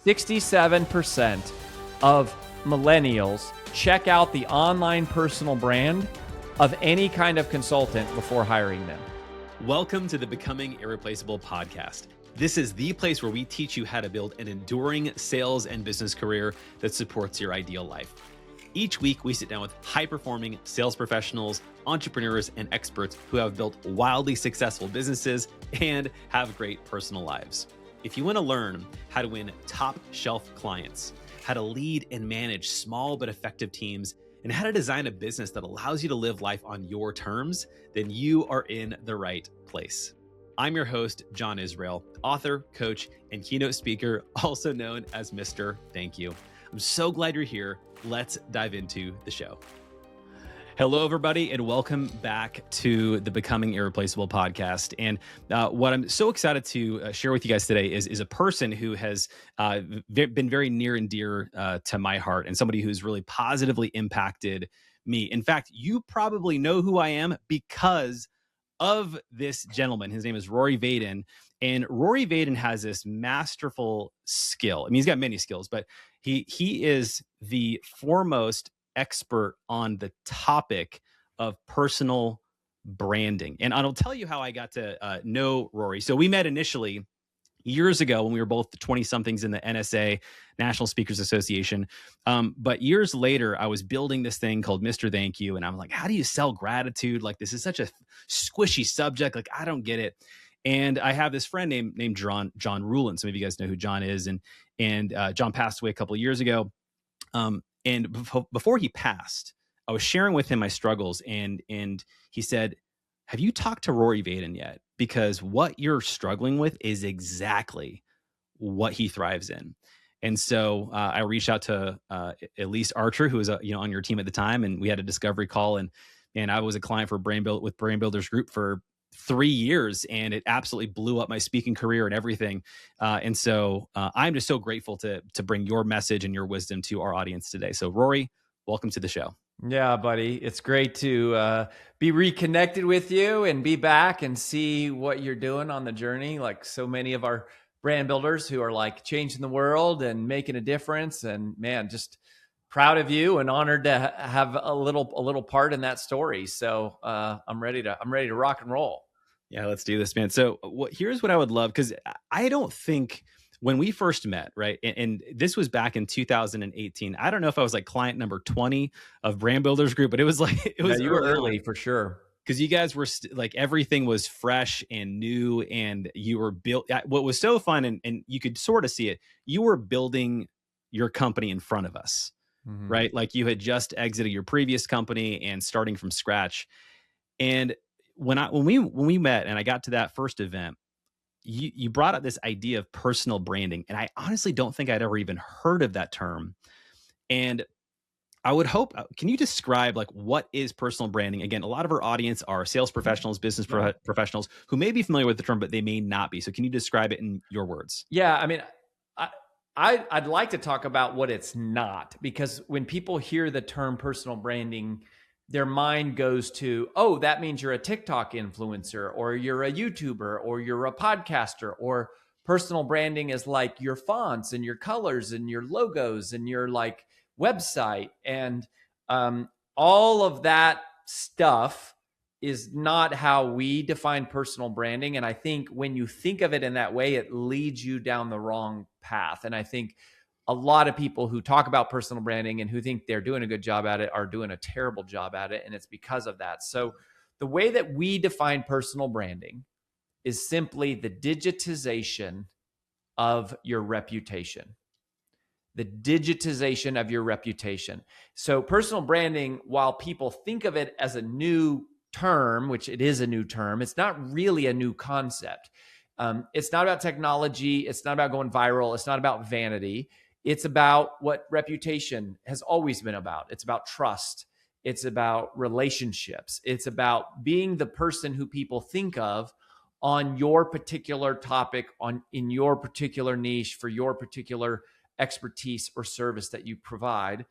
67% of millennials check out the online personal brand of any kind of consultant before hiring them. Welcome to the Becoming Irreplaceable Podcast. This is the place where we teach you how to build an enduring sales and business career that supports your ideal life. Each week, we sit down with high-performing sales professionals, entrepreneurs, and experts who have built wildly successful businesses and have great personal lives. If you want to learn how to win top-shelf clients, how to lead and manage small but effective teams, and how to design a business that allows you to live life on your terms, then you are in the right place. I'm your host, John Israel, author, coach, and keynote speaker, also known as Mr. Thank You. I'm so glad you're here. Let's dive into the show. Hello, everybody, and welcome back to the Becoming Irreplaceable Podcast. And what I'm so excited to share with you guys today is a person who has been very near and dear to my heart, and somebody who's really positively impacted me. In fact, you probably know who I am because of this gentleman. His name is Rory Vaden, and Rory Vaden has this masterful skill. I mean, he's got many skills, but he is the foremost expert on the topic of personal branding. And I'll tell you how I got to know Rory. So we met initially years ago when we were both 20-somethings in the NSA, National Speakers Association. But years later, I was building this thing called Mr. Thank You. And I'm like, how do you sell gratitude? Like, this is such a squishy subject. Like, I don't get it. And I have this friend named John Rulin. Some of you guys know who John is. And John passed away a couple of years ago. And before he passed, I was sharing with him my struggles, and he said, have you talked to Rory Vaden yet? Because what you're struggling with is exactly what he thrives in. And so I reached out to Elise Archer, who was on your team at the time, and we had a discovery call, and I was a client for Brain Builders Group for 3 years, and it absolutely blew up my speaking career and everything. And so I'm just so grateful to bring your message and your wisdom to our audience today. So Rory, welcome to the show. Yeah, buddy. It's great to be reconnected with you and be back and see what you're doing on the journey. Like so many of our brand builders who are like changing the world and making a difference. And man, just proud of you and honored to have a little part in that story. So I'm ready to rock and roll. Yeah, let's do this, man. So here's what I would love, because I don't think when we first met, right, and this was back in 2018. I don't know if I was like client number 20 of Brand Builders Group, but it was like you were early for sure. Because you guys were like everything was fresh and new, and you were built. What was so fun, and you could sort of see it. You were building your company in front of us, right? Like you had just exited your previous company and starting from scratch. And when we met and I got to that first event, you brought up this idea of personal branding. And I honestly don't think I'd ever even heard of that term. And I would hope, can you describe like what is personal branding? Again, a lot of our audience are sales professionals, business professionals who may be familiar with the term, but they may not be. So can you describe it in your words? Yeah. I mean, I'd like to talk about what it's not, because when people hear the term personal branding, their mind goes to, oh, that means you're a TikTok influencer, or you're a YouTuber, or you're a podcaster, or personal branding is like your fonts and your colors and your logos and your like website. And all of that stuff is not how we define personal branding. And I think when you think of it in that way, it leads you down the wrong path. And I think a lot of people who talk about personal branding and who think they're doing a good job at it are doing a terrible job at it. And it's because of that. So the way that we define personal branding is simply the digitization of your reputation. The digitization of your reputation. So personal branding, while people think of it as a new term, which it is a new term, it's not really a new concept. It's not about technology. It's not about going viral. It's not about vanity. It's about what reputation has always been about. It's about trust. It's about relationships. It's about being the person who people think of on your particular topic, in your particular niche, for your particular expertise or service that you provide.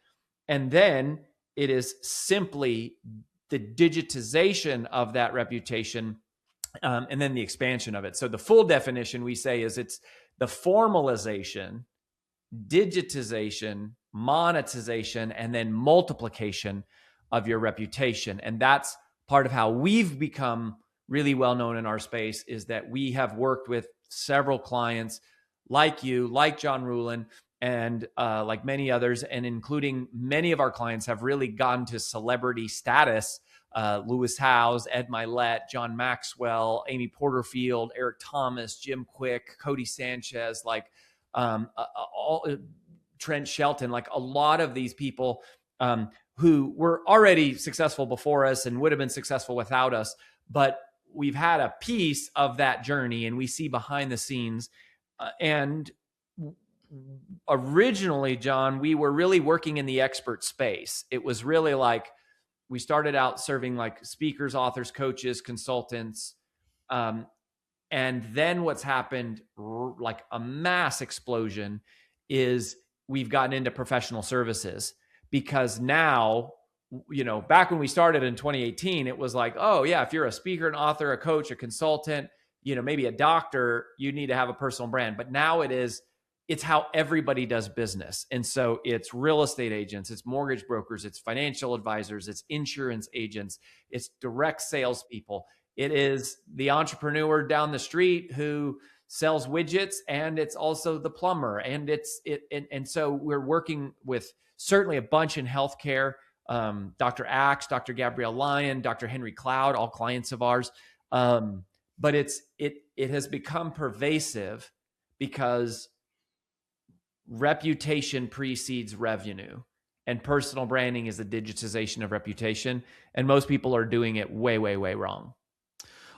And then it is simply the digitization of that reputation, and then the expansion of it. So the full definition we say is it's the formalization digitization, monetization, and then multiplication of your reputation. And that's part of how we've become really well known in our space, is that we have worked with several clients like you, like John Ruhlin, and like many others, and including many of our clients have really gone to celebrity status. Lewis Howes, Ed Milet, John Maxwell, Amy Porterfield, Eric Thomas, Jim Quick, Cody Sanchez, like all Trent Shelton, like a lot of these people who were already successful before us and would have been successful without us. But we've had a piece of that journey, and we see behind the scenes. And originally, John, we were really working in the expert space. It was really like, we started out serving like speakers, authors, coaches, consultants. And then what's happened, like a mass explosion, is we've gotten into professional services, because now, back when we started in 2018, it was like, oh yeah, if you're a speaker, an author, a coach, a consultant, maybe a doctor, you need to have a personal brand. But now it's how everybody does business. And so it's real estate agents, it's mortgage brokers, it's financial advisors, it's insurance agents, it's direct salespeople. It is the entrepreneur down the street who sells widgets, and it's also the plumber. And and so we're working with certainly a bunch in healthcare, Dr. Axe, Dr. Gabrielle Lyon, Dr. Henry Cloud, all clients of ours. But it has become pervasive because reputation precedes revenue, and personal branding is the digitization of reputation. And most people are doing it way, way, way wrong.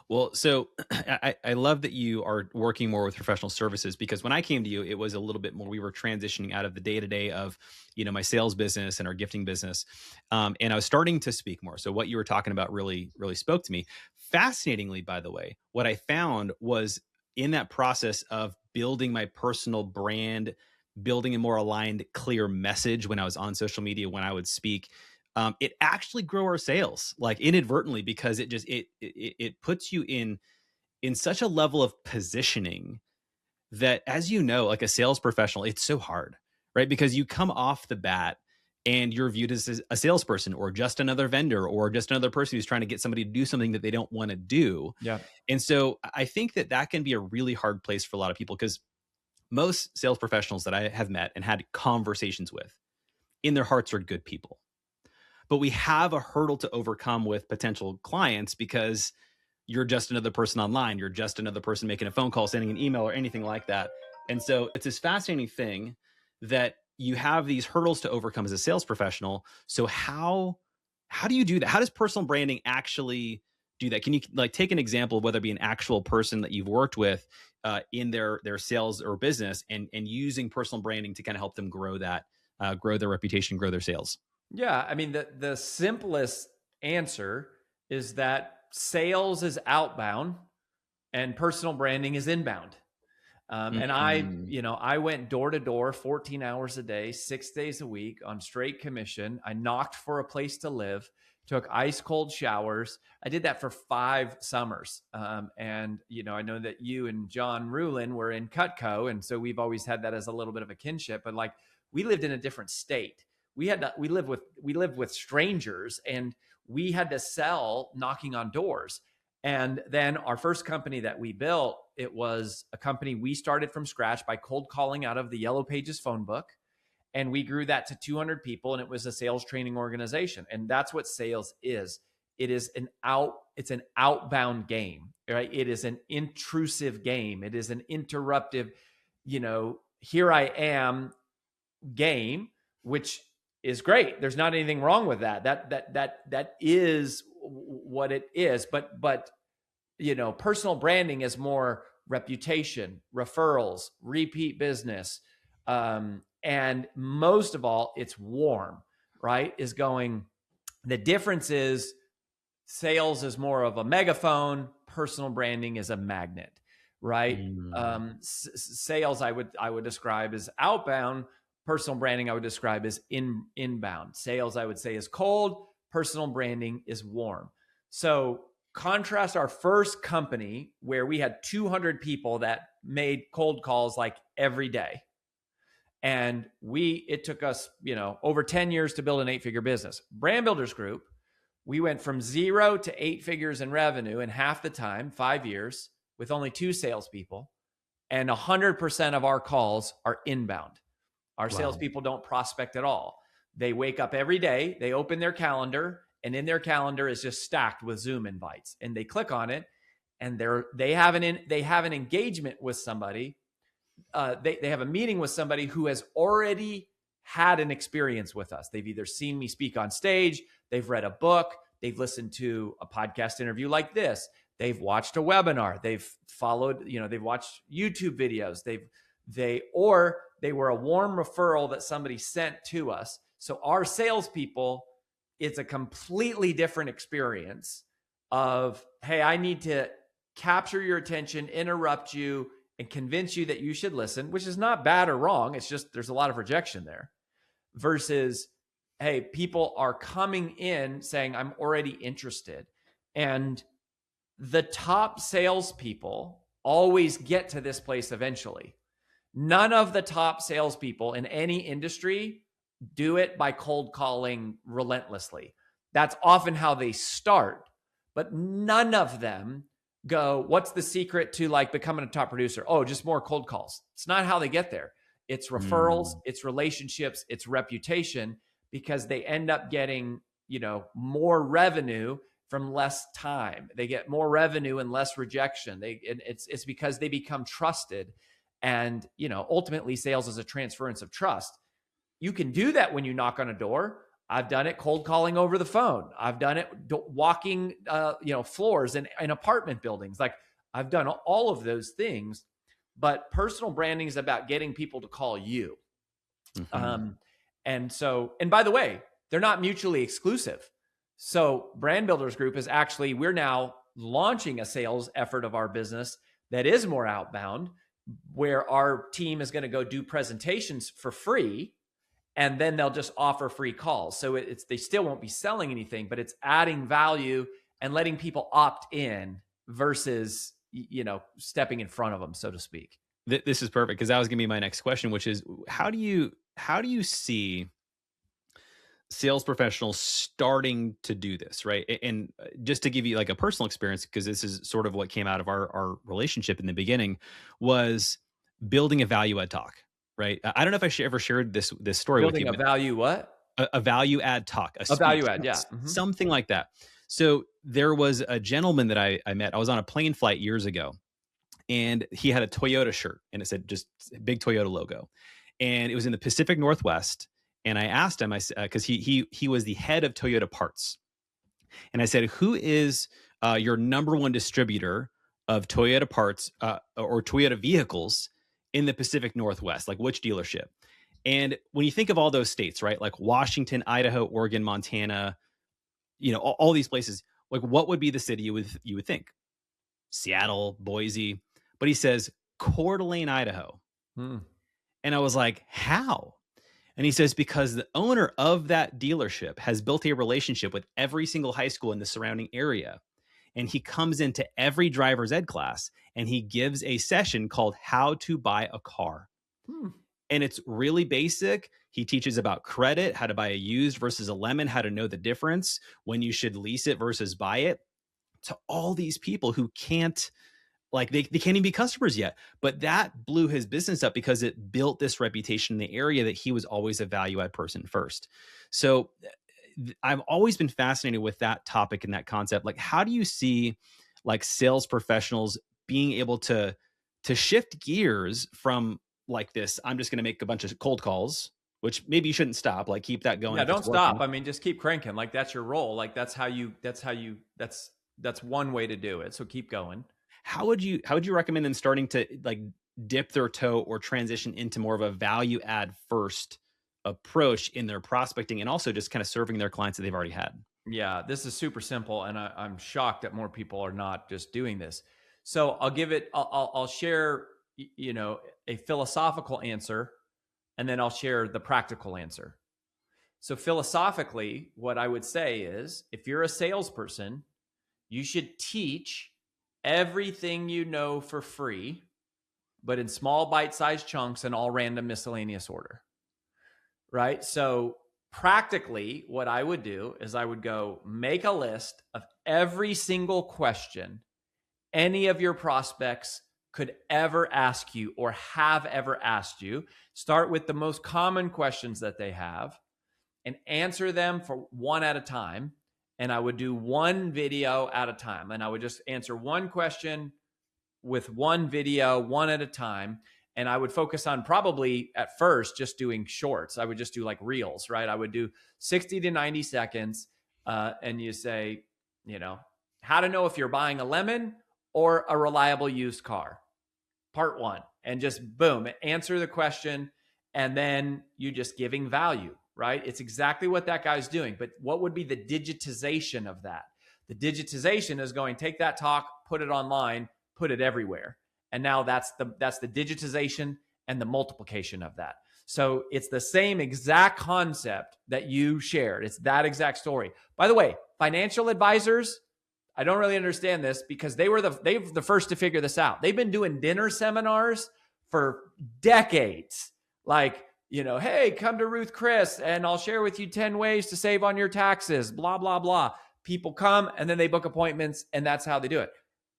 Well, so I love that you are working more with professional services, because when I came to you, it was a little bit more, we were transitioning out of the day-to-day of, my sales business and our gifting business. And I was starting to speak more. So what you were talking about really, really spoke to me. Fascinatingly, by the way, what I found was in that process of building my personal brand, building a more aligned, clear message when I was on social media, when I would speak, it actually grew our sales, like inadvertently, because it puts you in such a level of positioning that, as like a sales professional, it's so hard, right? Because you come off the bat and you're viewed as a salesperson, or just another vendor, or just another person who's trying to get somebody to do something that they don't want to do. Yeah. And so I think that can be a really hard place for a lot of people, because most sales professionals that I have met and had conversations with, in their hearts, are good people. But we have a hurdle to overcome with potential clients, because you're just another person online. You're just another person making a phone call, sending an email, or anything like that. And so it's this fascinating thing that you have these hurdles to overcome as a sales professional. So how do you do that? How does personal branding actually do that? Can you take an example of whether it be an actual person that you've worked with in their sales or business, and using personal branding to kind of help them grow that, grow their reputation, grow their sales? Yeah. I mean, the simplest answer is that sales is outbound and personal branding is inbound. And I went door to door 14 hours a day, 6 days a week on straight commission. I knocked for a place to live, took ice cold showers. I did that for 5 summers. And I know that you and John Ruhlin were in Cutco. And so we've always had that as a little bit of a kinship, but like, we lived in a different state. We lived with strangers, and we had to sell knocking on doors. And then our first company that we built, it was a company we started from scratch by cold calling out of the Yellow Pages phone book. And we grew that to 200 people, and it was a sales training organization. And that's what sales is. It's an outbound game, right? It is an intrusive game. It is an interruptive, here I am game, which is great. There's not anything wrong with that. That is what it is. But personal branding is more reputation, referrals, repeat business, and most of all, it's warm, right? The difference is sales is more of a megaphone. Personal branding is a magnet, right? Sales I would describe as outbound. Personal branding I would describe as inbound. Sales I would say is cold. Personal branding is warm. So contrast our first company where we had 200 people that made cold calls like every day. And it took us, over 10 years to build an 8-figure business. Brand Builders Group, we went from 0 to 8 figures in revenue in half the time, 5 years, with only 2 salespeople. And 100% of our calls are inbound. Our salespeople don't prospect at all. They wake up every day, they open their calendar, and in their calendar is just stacked with Zoom invites. And they click on it, and they have an engagement with somebody. They have a meeting with somebody who has already had an experience with us. They've either seen me speak on stage, they've read a book, they've listened to a podcast interview like this, they've watched a webinar, they've followed, they've watched YouTube videos, or they were a warm referral that somebody sent to us. So our salespeople, it's a completely different experience of, hey, I need to capture your attention, interrupt you, and convince you that you should listen, which is not bad or wrong. It's just there's a lot of rejection there, versus, hey, people are coming in saying, I'm already interested. And the top salespeople always get to this place eventually. None of the top salespeople in any industry do it by cold calling relentlessly. That's often how they start, but none of them go, what's the secret to like becoming a top producer? Oh, just more cold calls. It's not how they get there. It's referrals, it's relationships, it's reputation, because they end up getting, more revenue from less time. They get more revenue and less rejection. It's because they become trusted. And, ultimately sales is a transference of trust. You can do that when you knock on a door. I've done it cold calling over the phone. I've done it walking, floors in apartment buildings. Like, I've done all of those things, but personal branding is about getting people to call you. And by the way, they're not mutually exclusive. So Brand Builders Group is actually, we're now launching a sales effort of our business that is more outbound, where our team is going to go do presentations for free. And then they'll just offer free calls. So they still won't be selling anything, but it's adding value and letting people opt in versus, stepping in front of them, so to speak. This is perfect, because that was going to be my next question, which is, how do you see sales professionals starting to do this, right? And just to give you like a personal experience, because this is sort of what came out of our relationship in the beginning, was building a value add talk. Right. I don't know if I ever shared this story Building with you. A value what? A value add talk. A value add, yeah. Something like that. So there was a gentleman that I met. I was on a plane flight years ago, and he had a Toyota shirt, and it said just big Toyota logo. And it was in the Pacific Northwest. And I asked him, because he was the head of Toyota parts. And I said, who is your number one distributor of Toyota parts or Toyota vehicles in the Pacific Northwest? Like, which dealership? And when you think of all those states, right, like Washington, Idaho, Oregon, Montana, all these places, like, what would be the city you would think? Seattle, Boise. But he says Coeur d'Alene, Idaho. And I was like, how? And he says, because the owner of that dealership has built a relationship with every single high school in the surrounding area. And he comes into every driver's ed class and he gives a session called How to Buy a Car. And it's really basic. He teaches about credit, how to buy a used versus a lemon, how to know the difference, when you should lease it versus buy it, to all these people who can't, like, they can't even be customers yet. But that blew his business up because it built this reputation in the area that he was always a value add person first. So I've always been fascinated with that topic and that concept. Like, how do you see like sales professionals being able to shift gears from like this, I'm just going to make a bunch of cold calls, which maybe you shouldn't stop, like keep that going. Yeah, don't stop. I mean, just keep cranking. Like, that's your role. Like, that's one way to do it. So keep going. How would you recommend them starting to like dip their toe or transition into more of a value add first approach in their prospecting, and also just kind of serving their clients that they've already had? Yeah, this is super simple. And I'm shocked that more people are not just doing this. So I'll share, a philosophical answer, and then I'll share the practical answer. So philosophically, what I would say is, if you're a salesperson, you should teach everything you know for free but in small bite-sized chunks and all random miscellaneous order, right? So practically what I would do is I would go make a list of every single question any of your prospects could ever ask you or have ever asked you. Start with the most common questions that they have and answer them for one at a time. And I would do one video at a time. And I would just answer one question with one video, one at a time. And I would focus on probably at first just doing shorts. I would just do like reels, right? I would do 60 to 90 seconds. And you say, how to know if you're buying a lemon or a reliable used car. Part 1. And just boom, answer the question. And then you just giving value, right? It's exactly what that guy's doing. But what would be the digitization of that? The digitization is going, take that talk, put it online, put it everywhere. And now that's the digitization and the multiplication of that. So it's the same exact concept that you shared. It's that exact story. By the way, financial advisors, I don't really understand this because they were the first to figure this out. They've been doing dinner seminars for decades. Like, hey, come to Ruth Chris and I'll share with you 10 ways to save on your taxes, blah, blah, blah. People come and then they book appointments and that's how they do it.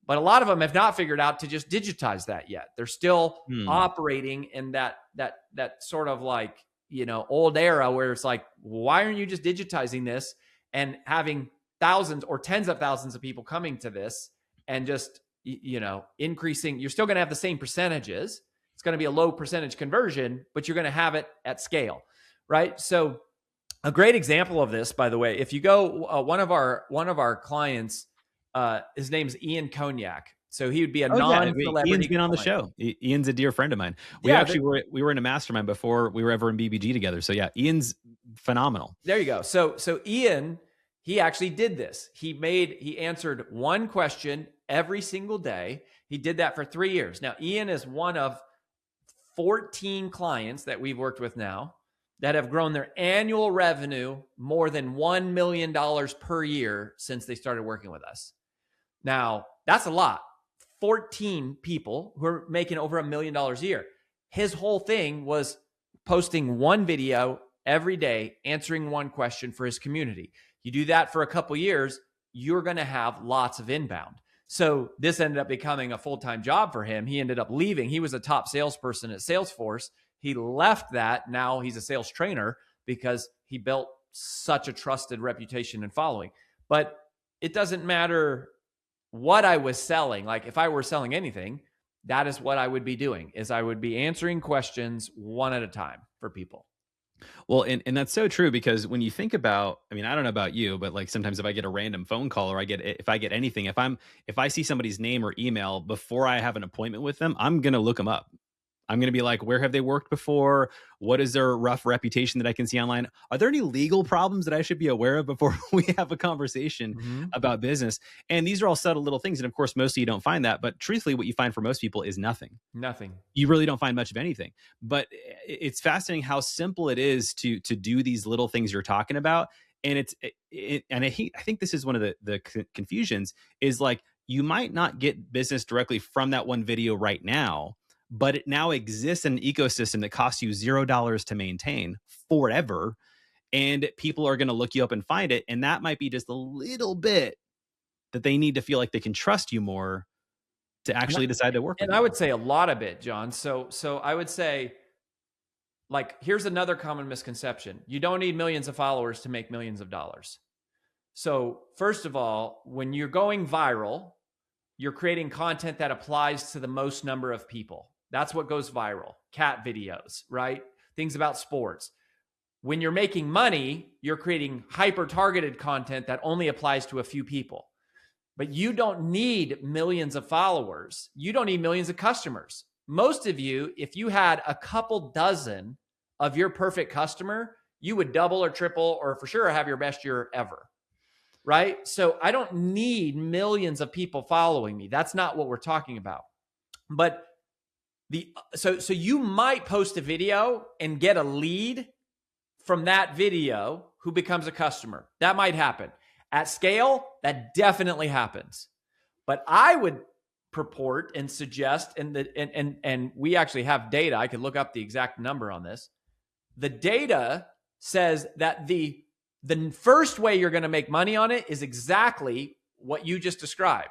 But a lot of them have not figured out to just digitize that yet. They're still operating in that sort of like, old era where it's like, why aren't you just digitizing this and having thousands or tens of thousands of people coming to this and just, increasing? You're still going to have the same percentages. It's going to be a low percentage conversion, but you're going to have it at scale, right? So a great example of this, by the way, if you go, one of our clients, his name's Ian Cognac. So he would be a non-celebrity. Ian's been on the show. Ian's a dear friend of mine. We were in a mastermind before we were ever in BBG together. So yeah, Ian's phenomenal. There you go. So Ian, he actually did this. He answered one question every single day. He did that for 3 years. Now, Ian is one of 14 clients that we've worked with now that have grown their annual revenue more than $1 million per year since they started working with us. Now, that's a lot. 14 people who are making over $1 million a year. His whole thing was posting one video every day, answering one question for his community. You do that for a couple years, you're going to have lots of inbound. So this ended up becoming a full-time job for him. He ended up leaving. He was a top salesperson at Salesforce. He left that. Now he's a sales trainer because he built such a trusted reputation and following. But it doesn't matter what I was selling. Like if I were selling anything, that is what I would be doing, is I would be answering questions one at a time for people. Well, and that's so true, because when you think about, I mean, I don't know about you, but like sometimes if I get a random phone call or if I get anything, if I see somebody's name or email before I have an appointment with them, I'm going to look them up. I'm going to be like, where have they worked before? What is their rough reputation that I can see online? Are there any legal problems that I should be aware of before we have a conversation about business? And these are all subtle little things. And of course, most of you don't find that. But truthfully, what you find for most people is nothing. Nothing. You really don't find much of anything. But it's fascinating how simple it is to do these little things you're talking about. And I think this is one of the confusions is like, you might not get business directly from that one video right now, but it now exists in an ecosystem that costs you $0 to maintain forever. And people are going to look you up and find it. And that might be just a little bit that they need to feel like they can trust you more to actually decide to work with you. And I would say a lot of it, John. So I would say, like, here's another common misconception. You don't need millions of followers to make millions of dollars. So first of all, when you're going viral, you're creating content that applies to the most number of people. That's what goes viral. Cat videos, right? Things about sports. When you're making money, you're creating hyper-targeted content that only applies to a few people. But you don't need millions of followers. You don't need millions of customers. Most of you, if you had a couple dozen of your perfect customer, you would double or triple or for sure have your best year ever, right? So I don't need millions of people following me. That's not what we're talking about. But so you might post a video and get a lead from that video who becomes a customer. That might happen. At scale, that definitely happens. But I would purport and suggest, and we actually have data. I could look up the exact number on this. The data says that the first way you're going to make money on it is exactly what you just described.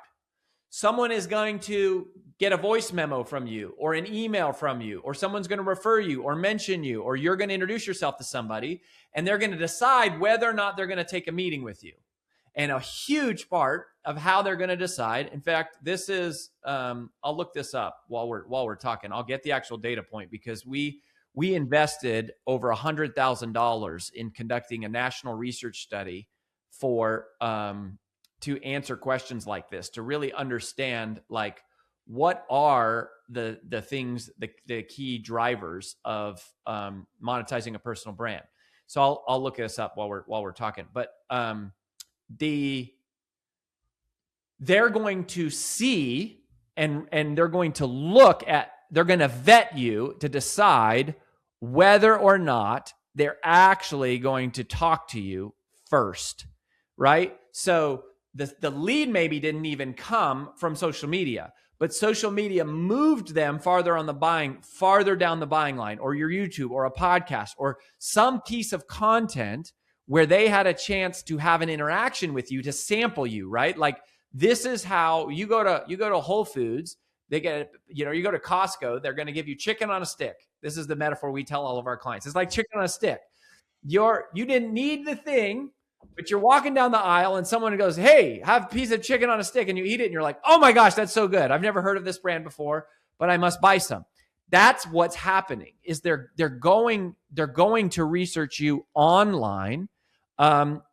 Someone is going to get a voice memo from you or an email from you, or someone's going to refer you or mention you, or you're going to introduce yourself to somebody, and they're going to decide whether or not they're going to take a meeting with you. And a huge part of how they're going to decide, in fact, this is, I'll look this up while we're talking. I'll get the actual data point, because we invested over $100,000 in conducting a national research study for to answer questions like this, to really understand like what are the things, the key drivers of monetizing a personal brand. So I'll look this up while we're talking. But they're going to see and they're going to look at, they're going to vet you to decide whether or not they're actually going to talk to you first, right? So the lead maybe didn't even come from social media, but social media moved them farther down the buying line, or your YouTube or a podcast or some piece of content where they had a chance to have an interaction with you, to sample you, right? Like, this is how you go to Whole Foods. They get, you go to Costco, they're going to give you chicken on a stick. This is the metaphor we tell all of our clients. It's like chicken on a stick. You didn't need the thing, but you're walking down the aisle and someone goes, "Hey, have a piece of chicken on a stick," and you eat it and you're like, "Oh my gosh, that's so good. I've never heard of this brand before, but I must buy some." That's what's happening, is they're going to research you online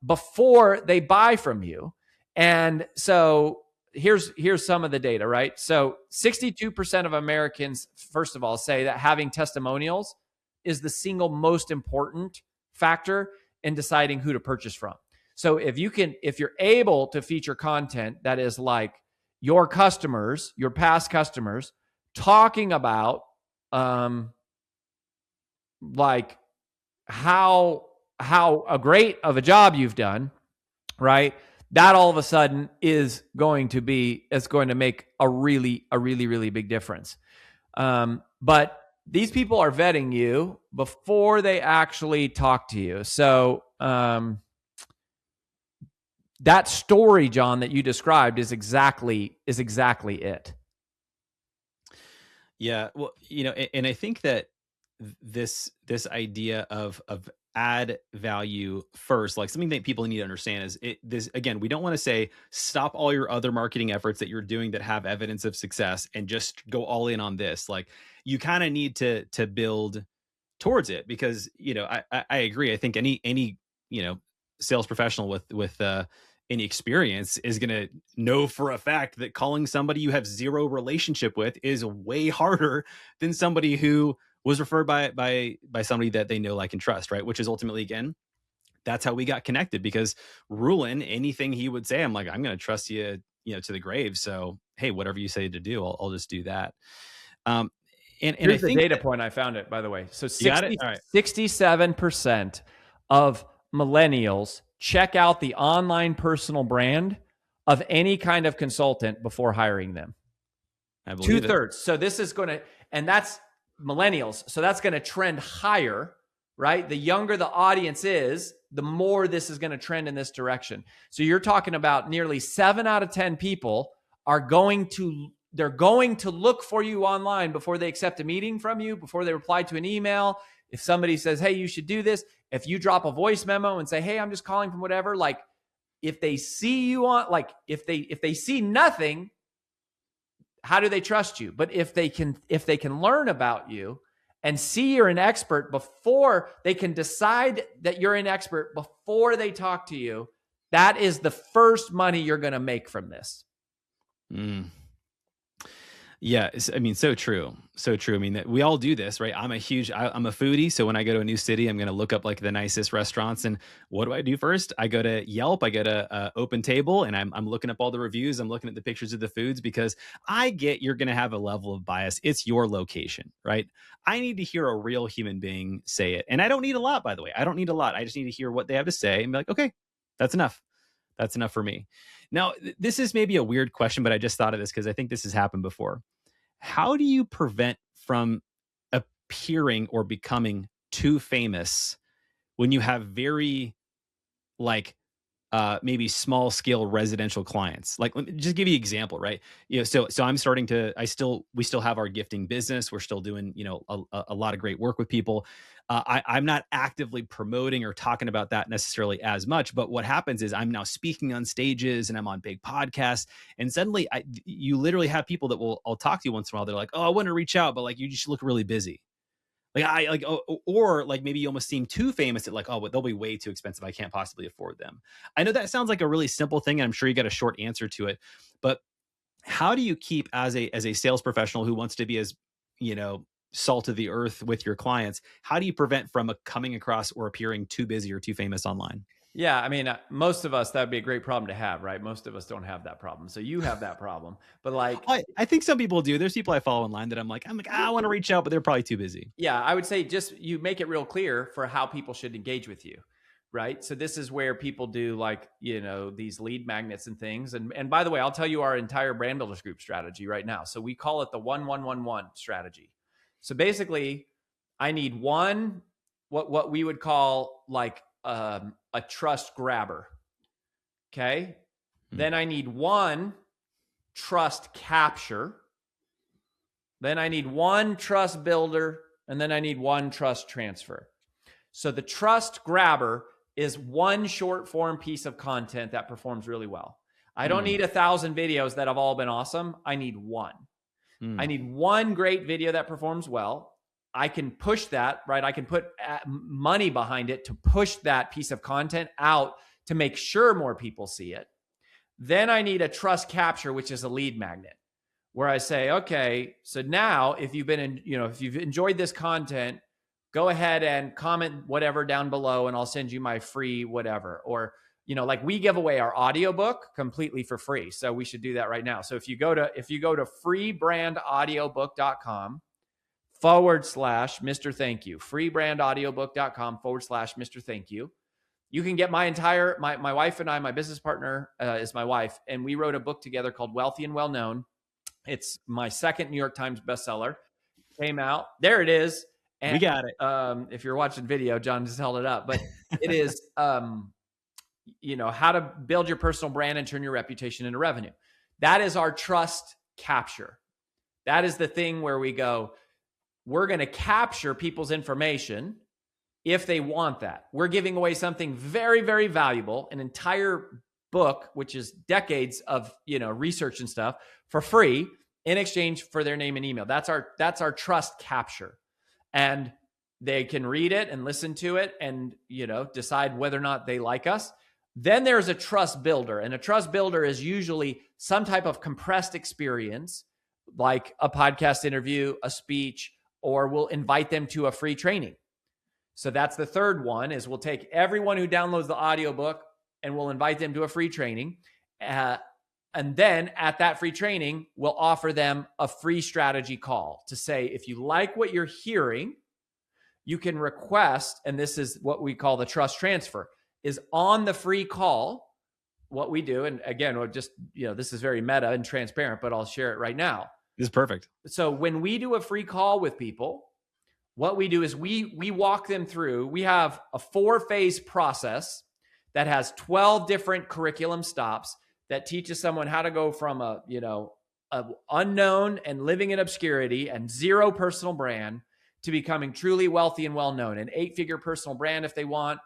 before they buy from you. And so here's some of the data, right? So 62% of Americans, first of all, say that having testimonials is the single most important factor in deciding who to purchase from. So if you're able to feature content that is like your customers, your past customers, talking about like how great of a job you've done, right? That all of a sudden is going to make a really big difference. But these people are vetting you before they actually talk to you. So that story, John, that you described is exactly it. Yeah. Well, and I think that this idea of add value first, like something that people need to understand is this, again, we don't want to say stop all your other marketing efforts that you're doing that have evidence of success and just go all in on this. Like, you kind of need to build towards it, because, I agree. I think any, sales professional with any experience is going to know for a fact that calling somebody you have zero relationship with is way harder than somebody who was referred by somebody that they know, like, and trust, right? Which is ultimately, again, that's how we got connected, because Rulin, anything he would say, I'm like, I'm going to trust you, to the grave. So, hey, whatever you say to do, I'll just do that. And here's I think the data point. I found it, by the way. So 67% of millennials check out the online personal brand of any kind of consultant before hiring them. I believe 2/3. So this is going to, and that's millennials. So that's going to trend higher, right? The younger the audience is, the more this is going to trend in this direction. So you're talking about nearly 7 out of 10 people are going to look for you online before they accept a meeting from you, before they reply to an email. If somebody says, "Hey, you should do this," if you drop a voice memo and say, "Hey, I'm just calling from whatever," like, if they see you on, like, if they see nothing, how do they trust you? But if they can learn about you and see you're an expert before they can decide that you're an expert before they talk to you, that is the first money you're going to make from this. Yeah, I mean, so true. So true. I mean, we all do this, right? I'm a foodie. So when I go to a new city, I'm going to look up like the nicest restaurants. And what do I do first? I go to Yelp, I go to Open Table, and I'm looking up all the reviews. I'm looking at the pictures of the foods, because I get you're going to have a level of bias. It's your location, right? I need to hear a real human being say it. And I don't need a lot, by the way. I don't need a lot. I just need to hear what they have to say and be like, okay, that's enough. That's enough for me. Now, this is maybe a weird question, but I just thought of this because I think this has happened before. How do you prevent from appearing or becoming too famous when you have very like maybe small scale residential clients? Like, let me just give you an example, right? So I'm starting to, we still have our gifting business. We're still doing, a lot of great work with people. I'm not actively promoting or talking about that necessarily as much, but what happens is I'm now speaking on stages and I'm on big podcasts, and suddenly you literally have people that I'll talk to you once in a while. They're like, "Oh, I want to reach out, but like, you just look really busy." Like or like maybe you almost seem too famous at like, oh, but they'll be way too expensive. I can't possibly afford them. I know that sounds like a really simple thing, and I'm sure you got a short answer to it. But how do you keep as a sales professional who wants to be as, salt of the earth with your clients? How do you prevent from coming across or appearing too busy or too famous online? Yeah, I mean, most of us, that'd be a great problem to have, right? Most of us don't have that problem. So you have that problem. But like, I think some people do. There's people I follow online that I'm like, I want to reach out, but they're probably too busy. yeah, I would say just you make it real clear for how people should engage with you, right? So this is where people do like, these lead magnets and things. And by the way, I'll tell you our entire brand builders group strategy right now. So we call it the 1-1-1-1 strategy. So basically, I need one, what we would call like a trust grabber. Okay. Then I need one trust capture. Then I need one trust builder. And then I need one trust transfer. So the trust grabber is one short form piece of content that performs really well. I don't need 1,000 videos that have all been awesome. I need one. I need one great video that performs well. I can push that, right? I can put money behind it to push that piece of content out to make sure more people see it. Then I need a trust capture, which is a lead magnet, where I say, okay, so now if you've been if you've enjoyed this content, go ahead and comment whatever down below and I'll send you my free whatever. Or, like we give away our audiobook completely for free. So we should do that right now. So if you go to freebrandAudiobook.com/Mr. Thank You, freebrandAudiobook.com/Mr. Thank You. You can get my wife and I, my business partner is my wife, and we wrote a book together called Wealthy and Well Known. It's my second New York Times bestseller. Came out. There it is. And, we got it. If you're watching video, John just held it up, but it is, how to build your personal brand and turn your reputation into revenue. That is our trust capture. That is the thing where we go, we're going to capture people's information if they want that. We're giving away something very, very valuable, an entire book, which is decades of, research and stuff for free in exchange for their name and email. That's our trust capture. And they can read it and listen to it and, decide whether or not they like us. Then there's a trust builder, and a trust builder is usually some type of compressed experience, like a podcast interview, a speech, or we'll invite them to a free training. So that's the third one, is we'll take everyone who downloads the audiobook and we'll invite them to a free training. And then at that free training, we'll offer them a free strategy call to say, if you like what you're hearing, you can request, and this is what we call the trust transfer, is on the free call, what we do. And again, we'll just, this is very meta and transparent, but I'll share it right now. This is perfect. So when we do a free call with people, what we do is we walk them through. We have a 4-phase process that has 12 different curriculum stops that teaches someone how to go from a unknown and living in obscurity and zero personal brand to becoming truly wealthy and well-known, an 8-figure personal brand if they want.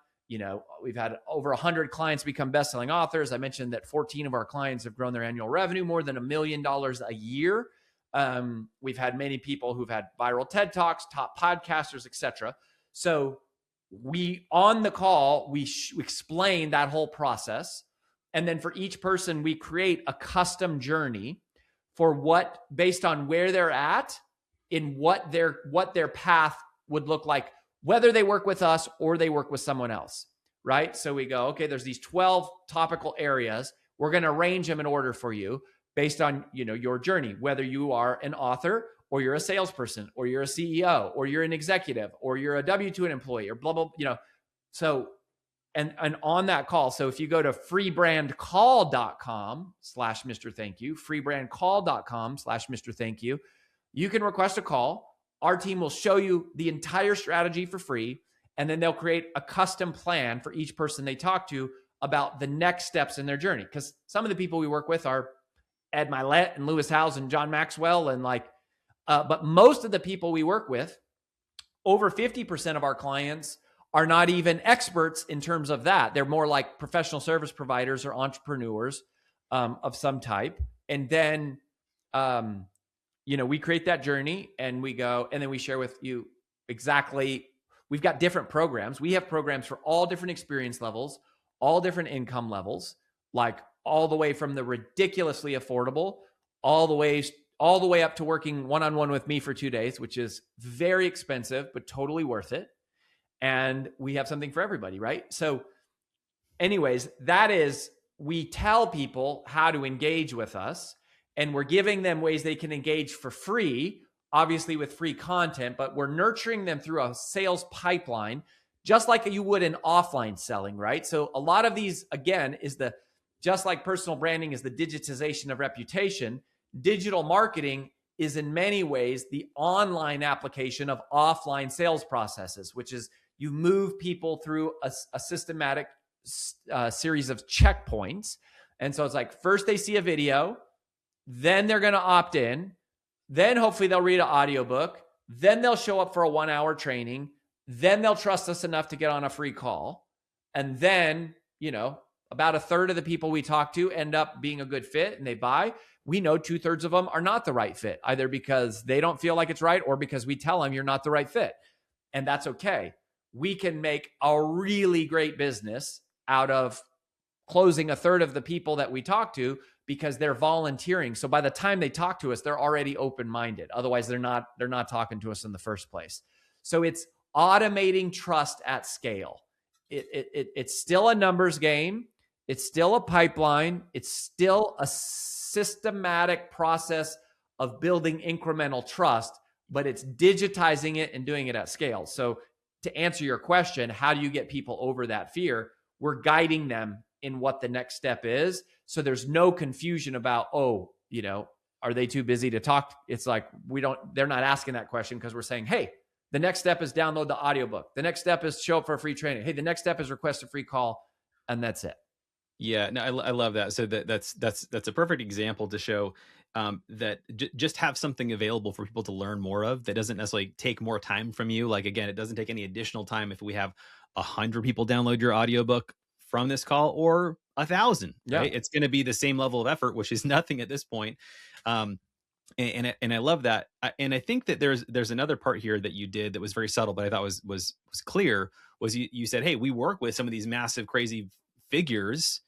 We've had over 100 clients become best-selling authors. I mentioned that 14 of our clients have grown their annual revenue more than $1 million a year. We've had many people who've had viral TED Talks, top podcasters, etc. So on the call, we explain that whole process. And then for each person, we create a custom journey for based on where they're at in what their path would look like, whether they work with us or they work with someone else, right? So we go, okay, there's these 12 topical areas. We're going to arrange them in order for you based on, your journey, whether you are an author or you're a salesperson or you're a CEO or you're an executive or you're a W-2 employee or blah, blah, So And on that call, so if you go to freebrandcall.com/Mr. Thank You, freebrandcall.com/Mr. Thank You, you can request a call. Our team will show you the entire strategy for free, and then they'll create a custom plan for each person they talk to about the next steps in their journey. Because some of the people we work with are Ed Milet and Lewis Howes and John Maxwell, and but most of the people we work with, over 50% of our clients are not even experts in terms of that. They're more like professional service providers or entrepreneurs of some type. And then, we create that journey and we go, and then we share with you exactly. We've got different programs. We have programs for all different experience levels, all different income levels, like all the way from the ridiculously affordable, all the way up to working one-on-one with me for 2 days, which is very expensive, but totally worth it. And we have something for everybody, right? So anyways, we tell people how to engage with us, and we're giving them ways they can engage for free, obviously with free content, but we're nurturing them through a sales pipeline, just like you would in offline selling, right? So a lot of these, again, just like personal branding is the digitization of reputation, digital marketing is in many ways the online application of offline sales processes, which is you move people through a systematic series of checkpoints. And so it's like, first they see a video, then they're going to opt in, then hopefully they'll read an audiobook, then they'll show up for a 1-hour training, then they'll trust us enough to get on a free call. And then, about a third of the people we talk to end up being a good fit and they buy. We know 2/3 of them are not the right fit, either because they don't feel like it's right or because we tell them you're not the right fit. And that's okay. We can make a really great business out of closing a third of the people that we talk to because they're volunteering. So by the time they talk to us, they're already open-minded. Otherwise, they're not talking to us in the first place. So it's automating trust at scale. It's still a numbers game. It's still a pipeline. It's still a systematic process of building incremental trust, but it's digitizing it and doing it at scale. So to answer your question, how do you get people over that fear? We're guiding them in what the next step is. So there's no confusion about, are they too busy to talk? It's like, they're not asking that question because we're saying, hey, the next step is download the audiobook. The next step is show up for a free training. Hey, the next step is request a free call. And that's it. Yeah, no, I love that. So that's a perfect example to show that just have something available for people to learn more of that doesn't necessarily take more time from you. Like, again, it doesn't take any additional time if we have 100 people download your audiobook from this call or 1,000. Yeah. Right? It's going to be the same level of effort, which is nothing at this point. And I love that. And I think that there's another part here that you did that was very subtle, but I thought was clear. Was you said, hey, we work with some of these massive, crazy figures.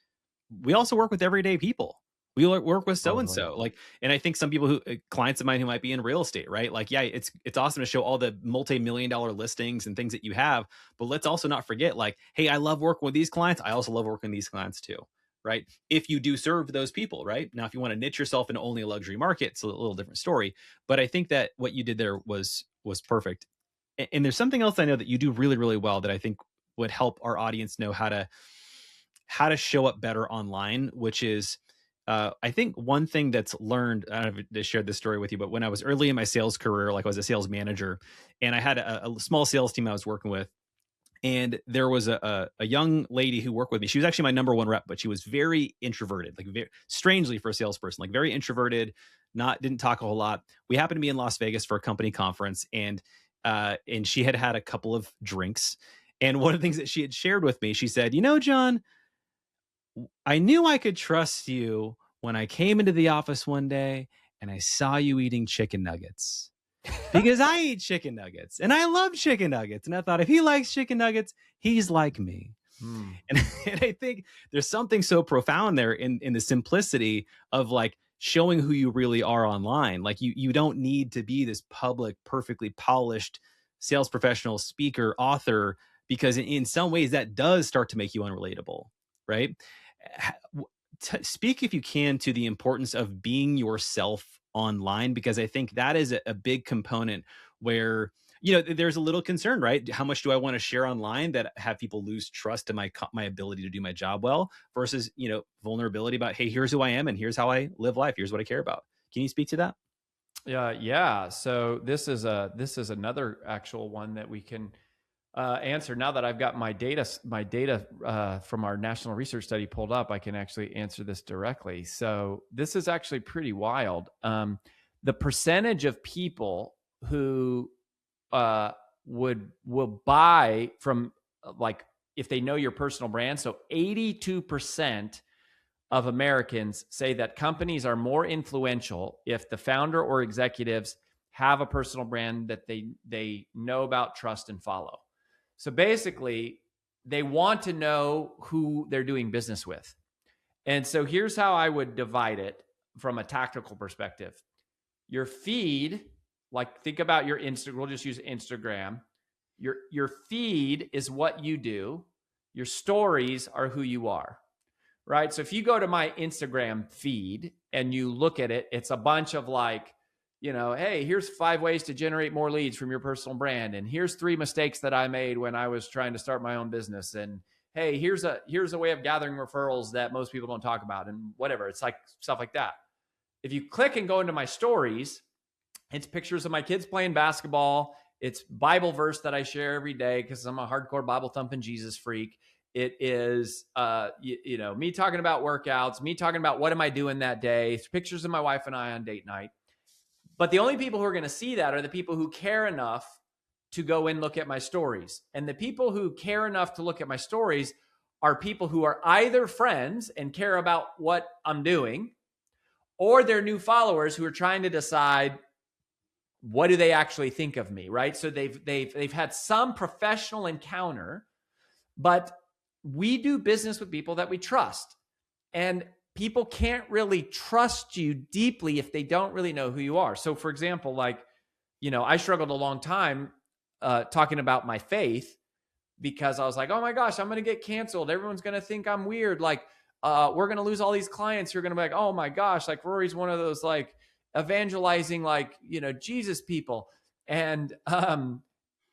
We also work with everyday people. We work with so-and-so. And I think some people clients of mine who might be in real estate, right? Like, yeah, it's awesome to show all the multi-million-dollar listings and things that you have, but let's also not forget, like, hey, I love working with these clients. I also love working with these clients too, right? If you do serve those people, right? Now, if you want to niche yourself into only a luxury market, it's a little different story. But I think that what you did there was perfect. And there's something else I know that you do really, really well that I think would help our audience know how to show up better online, which is, I think one thing that's learned, I don't know if I shared this story with you, but when I was early in my sales career, like I was a sales manager and I had a small sales team I was working with, and there was a young lady who worked with me. She was actually my number one rep, but she was very introverted, like very strangely for a salesperson, like very introverted, didn't talk a whole lot. We happened to be in Las Vegas for a company conference, and she had a couple of drinks. And one of the things that she had shared with me, she said, John, I knew I could trust you when I came into the office one day and I saw you eating chicken nuggets because I eat chicken nuggets and I love chicken nuggets. And I thought, if he likes chicken nuggets, he's like me. And I think there's something so profound there in the simplicity of like showing who you really are online. Like you don't need to be this public, perfectly polished sales professional, speaker, author, because in some ways that does start to make you unrelatable, right? Speak, if you can, to the importance of being yourself online, because I think that is a big component where, there's a little concern, right? How much do I want to share online that have people lose trust in my ability to do my job well versus, vulnerability about, hey, here's who I am and here's how I live life. Here's what I care about. Can you speak to that? Yeah. So this is another actual one that we can answer. Now that I've got my data from our national research study pulled up, I can actually answer this directly. So this is actually pretty wild. The percentage of people who will buy from, like, if they know your personal brand. So 82% of Americans say that companies are more influential if the founder or executives have a personal brand that they know about, trust, and follow. So basically, they want to know who they're doing business with. And so here's how I would divide it from a tactical perspective. Your feed, like, think about your Instagram. We'll just use Instagram. Your feed is what you do. Your stories are who you are, right? So if you go to my Instagram feed and you look at it, it's a bunch of, like, hey, here's 5 ways to generate more leads from your personal brand. And here's 3 mistakes that I made when I was trying to start my own business. And hey, here's a way of gathering referrals that most people don't talk about, and whatever. It's like stuff like that. If you click and go into my stories, it's pictures of my kids playing basketball. It's Bible verse that I share every day because I'm a hardcore Bible thumping Jesus freak. It is, me talking about workouts, me talking about what am I doing that day. It's pictures of my wife and I on date night. But the only people who are going to see that are the people who care enough to go and look at my stories. And the people who care enough to look at my stories are people who are either friends and care about what I'm doing, or they're new followers who are trying to decide, what do they actually think of me, right? So they've had some professional encounter, but we do business with people that we trust. And people can't really trust you deeply if they don't really know who you are. So for example, I struggled a long time talking about my faith, because I was like, oh my gosh, I'm going to get canceled. Everyone's going to think I'm weird. Like, we're going to lose all these clients. You're going to be like, oh my gosh, like Rory's one of those, like, evangelizing, Jesus people. And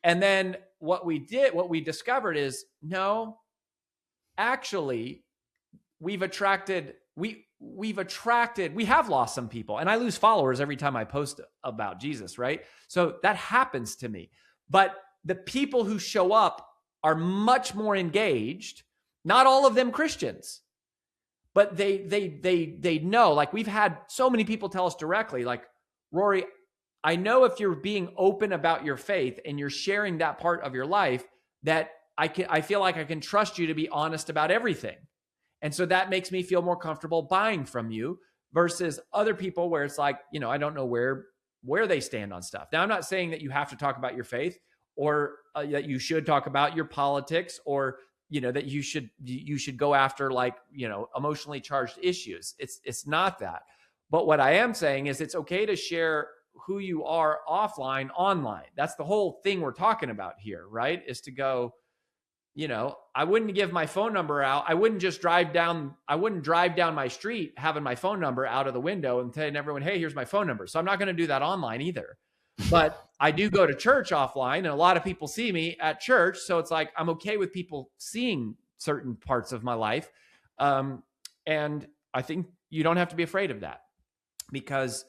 then what we discovered is, no, actually, we have lost some people, and I lose followers every time I post about Jesus, right? So that happens to me. But the people who show up are much more engaged. Not all of them Christians, but they know. Like, we've had so many people tell us directly, like, Rory, I know if you're being open about your faith and you're sharing that part of your life, that I feel like I can trust you to be honest about everything. And so that makes me feel more comfortable buying from you, versus other people where it's like, I don't know where they stand on stuff. Now, I'm not saying that you have to talk about your faith, or that you should talk about your politics, or, that you should go after, like, emotionally charged issues. It's not that. But what I am saying is it's okay to share who you are offline, online. That's the whole thing we're talking about here, right? Is to go, I wouldn't give my phone number out. I wouldn't drive down my street having my phone number out of the window and telling everyone, hey, here's my phone number. So I'm not going to do that online either. But I do go to church offline, and a lot of people see me at church. So it's like, I'm okay with people seeing certain parts of my life. And I think you don't have to be afraid of that, because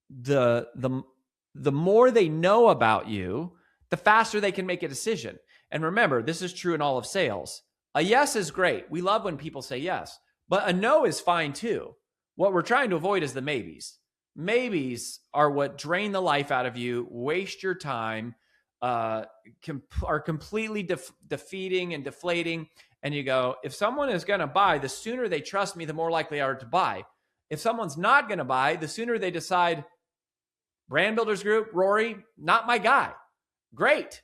the more they know about you, the faster they can make a decision. And remember, this is true in all of sales. A yes is great. We love when people say yes, but a no is fine too. What we're trying to avoid is the maybes. Maybes are what drain the life out of you, waste your time, are completely defeating and deflating. And you go, if someone is going to buy, the sooner they trust me, the more likely they are to buy. If someone's not going to buy, the sooner they decide, Brand Builders Group, Rory, not my guy. Great.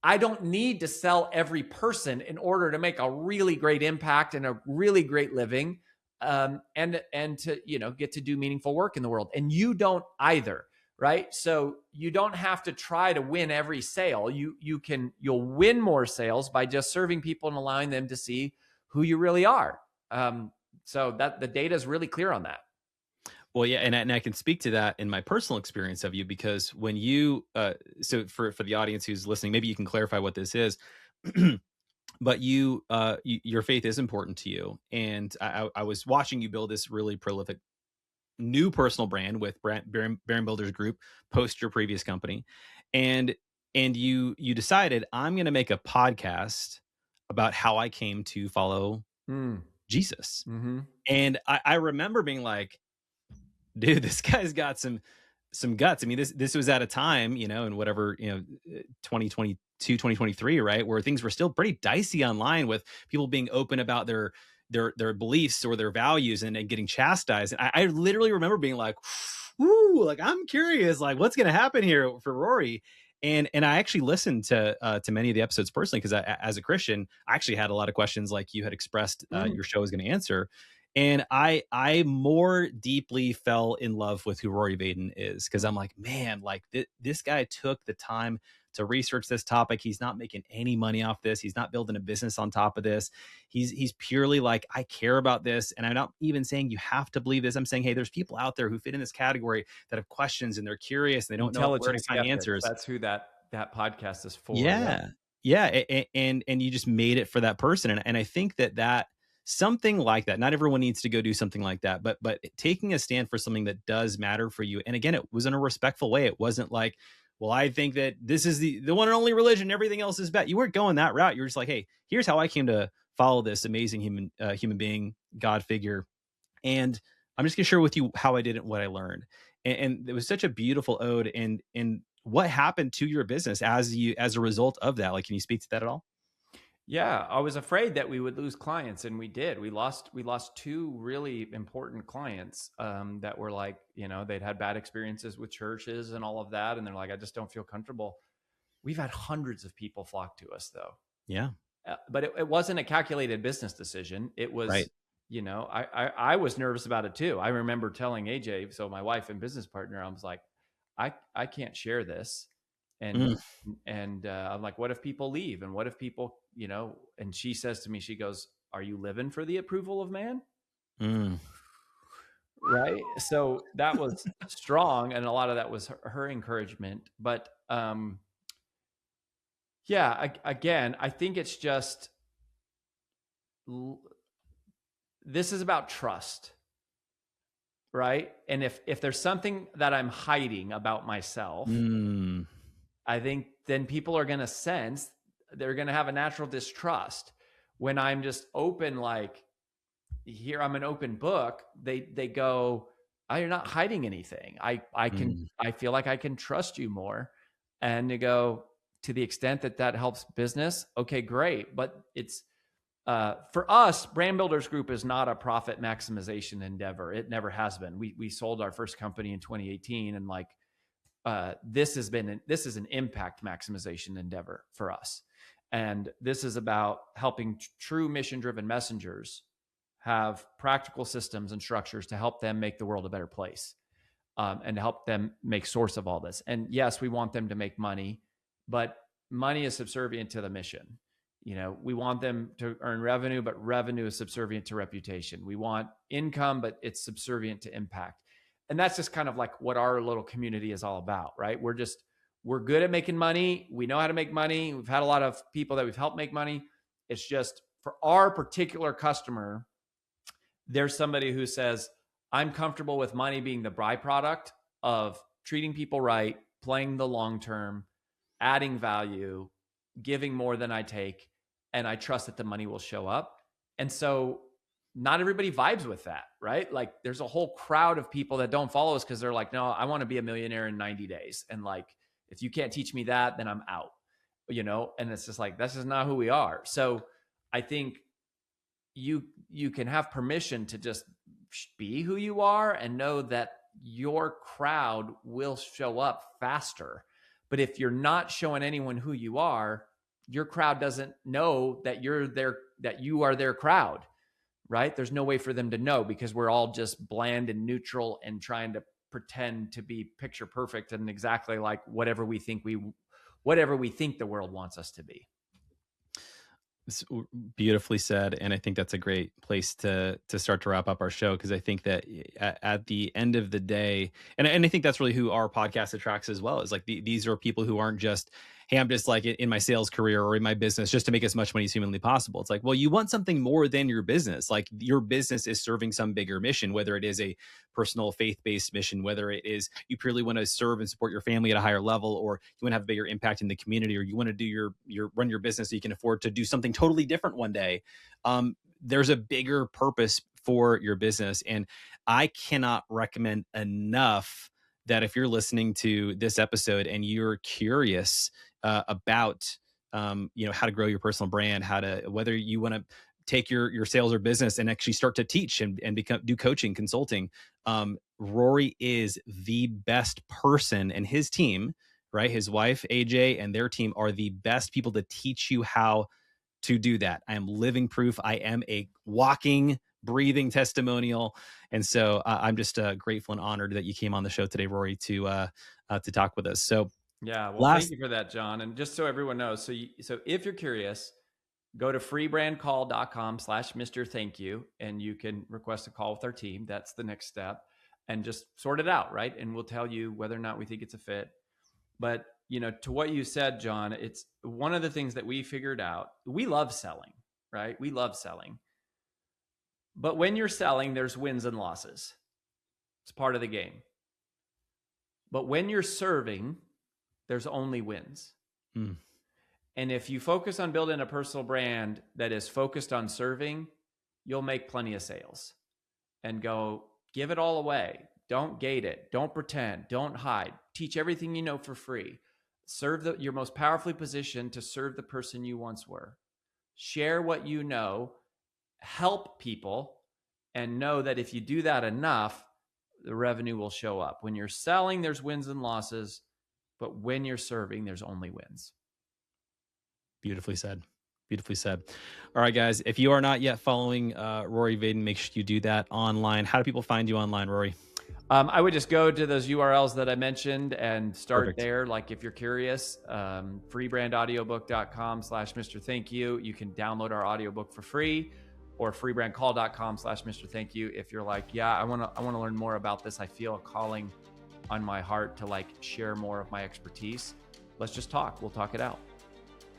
I don't need to sell every person in order to make a really great impact and a really great living, and to, get to do meaningful work in the world. And you don't either, right? So you don't have to try to win every sale. You'll win more sales by just serving people and allowing them to see who you really are. So that the data is really clear on that. Well, yeah, and I can speak to that in my personal experience of you, because when you so for the audience who's listening, maybe you can clarify what this is. But your faith is important to you, and I was watching you build this really prolific new personal brand with Brand Builders Group post your previous company, and you decided, I'm going to make a podcast about how I came to follow Mm. Jesus. Mm-hmm. And I remember being like, dude, this guy's got some guts. I mean, this was at a time, in whatever, 2022, 2023, right, where things were still pretty dicey online, with people being open about their beliefs or their values, and getting chastised. And I literally remember being like, ooh, like, I'm curious, like, what's going to happen here for Rory. And I actually listened to many of the episodes personally, because as a Christian, I actually had a lot of questions like you had expressed Mm. your show was going to answer. And I more deeply fell in love with who Rory Vaden is, because I'm like, man, like this guy took the time to research this topic. He's not making any money off this. He's not building a business on top of this. He's purely like, I care about this. And I'm not even saying you have to believe this. I'm saying, hey, there's people out there who fit in this category that have questions, and they're curious, and they don't know where to Intelligent find skeptics. answers. That's who that podcast is for. Yeah. Yeah. Yeah. And you just made it for that person. And I think that something like that, not everyone needs to go do something like that, but taking a stand for something that does matter for you. And again, it was in a respectful way. It wasn't like, well, I think that this is the one and only religion, everything else is bad. You weren't going that route. You were just like, hey, here's how I came to follow this amazing human being, God figure. And I'm just gonna share with you how I did it and what I learned. And it was such a beautiful ode. And what happened to your business as a result of that? Like, can you speak to that at all? Yeah, I was afraid that we would lose clients, and we did. We lost two really important clients that were like, they'd had bad experiences with churches and all of that, and they're like, I just don't feel comfortable. We've had hundreds of people flock to us, though. Yeah. But it wasn't a calculated business decision. It was, Right. I was nervous about it too. I remember telling AJ, so my wife and business partner, I was like, I can't share this. And Mm. I'm like, what if people leave? And what if people, and she says to me, she goes, are you living for the approval of man? Mm. Right. So that was strong. And a lot of that was her encouragement. But yeah, again, I think it's just, this is about trust. Right. And if there's something that I'm hiding about myself, Mm. I think then people are going to sense, they're going to have a natural distrust. When I'm just open, like, here, I'm an open book, they go, oh, you're not hiding anything. Mm. I feel like I can trust you more. And you go, to the extent that helps business, okay, great. But it's, for us, Brand Builders Group is not a profit maximization endeavor. It never has been. We sold our first company in 2018, and like, this is an impact maximization endeavor for us. And this is about helping true mission driven messengers have practical systems and structures to help them make the world a better place, and to help them make source of all this. And yes, we want them to make money, but money is subservient to the mission. We want them to earn revenue, but revenue is subservient to reputation. We want income, but it's subservient to impact. And that's just kind of like what our little community is all about, right? We're good at making money. We know how to make money. We've had a lot of people that we've helped make money. It's just for our particular customer, there's somebody who says, I'm comfortable with money being the byproduct of treating people right, playing the long term, adding value, giving more than I take, and I trust that the money will show up. And so not everybody vibes with that, right? Like, there's a whole crowd of people that don't follow us because they're like, no, I want to be a millionaire in 90 days. And like, if you can't teach me that, then I'm out, and it's just like, that's just not who we are. So I think you can have permission to just be who you are and know that your crowd will show up faster. But if you're not showing anyone who you are, your crowd doesn't know that you are their crowd, right? There's no way for them to know, because we're all just bland and neutral and trying to pretend to be picture perfect and exactly like whatever we think the world wants us to be. It's beautifully said, and I think that's a great place to start to wrap up our show, because I think that at the end of the day, and I think that's really who our podcast attracts as well, is like these are people who aren't just, hey, I'm just like in my sales career or in my business just to make as much money as humanly possible. It's like, well, you want something more than your business. Like your business is serving some bigger mission, whether it is a personal faith-based mission, whether it is you purely want to serve and support your family at a higher level, or you want to have a bigger impact in the community, or you want to do your run your business so you can afford to do something totally different one day. There's a bigger purpose for your business. And I cannot recommend enough that if you're listening to this episode and you're curious about how to grow your personal brand, whether you want to take your sales or business and actually start to teach and do coaching, consulting, Rory is the best person, and his team, right? His wife, AJ, and their team are the best people to teach you how to do that. I am living proof. I am a walking, breathing testimonial. And so I'm just grateful and honored that you came on the show today, Rory, to talk with us. So yeah, well, thank you for that, John. And just so everyone knows, so if you're curious, go to freebrandcall.com/Mr. Thank You, and you can request a call with our team. That's the next step, and just sort it out, right? And we'll tell you whether or not we think it's a fit. But to what you said, John, it's one of the things that we figured out. We love selling, right? We love selling. But when you're selling, there's wins and losses. It's part of the game. But when you're serving, there's only wins. Mm. And if you focus on building a personal brand that is focused on serving, you'll make plenty of sales. And go give it all away. Don't gate it. Don't pretend. Don't hide. Teach everything you know for free. Serve your most powerfully positioned to serve the person you once were. Share what you know. Help people, and know that if you do that enough, the revenue will show up. When you're selling, there's wins and losses, but when you're serving, there's only wins. Beautifully said. Beautifully said. All right, guys, if you are not yet following Rory Vaden, make sure you do that online. How do people find you online, Rory? I would just go to those URLs that I mentioned and start Perfect. there. Like if you're curious, freebrandAudiobook.com/Mr. Thank You. You can download our audiobook for free, or freebrandcall.com/Mr. Thank You. If you're like, yeah, I want to learn more about this. I feel a calling on my heart to share more of my expertise. Let's just talk. We'll talk it out.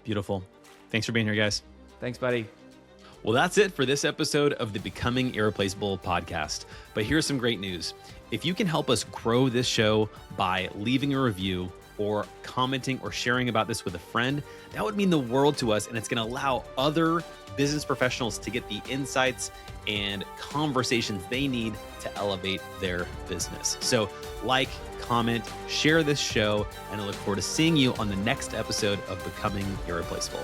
Beautiful. Thanks for being here, guys. Thanks, buddy. Well, that's it for this episode of the Becoming Irreplaceable podcast. But here's some great news. If you can help us grow this show by leaving a review or commenting or sharing about this with a friend, that would mean the world to us, and it's going to allow other business professionals to get the insights and conversations they need to elevate their business. So comment, share this show, and I look forward to seeing you on the next episode of Becoming Irreplaceable.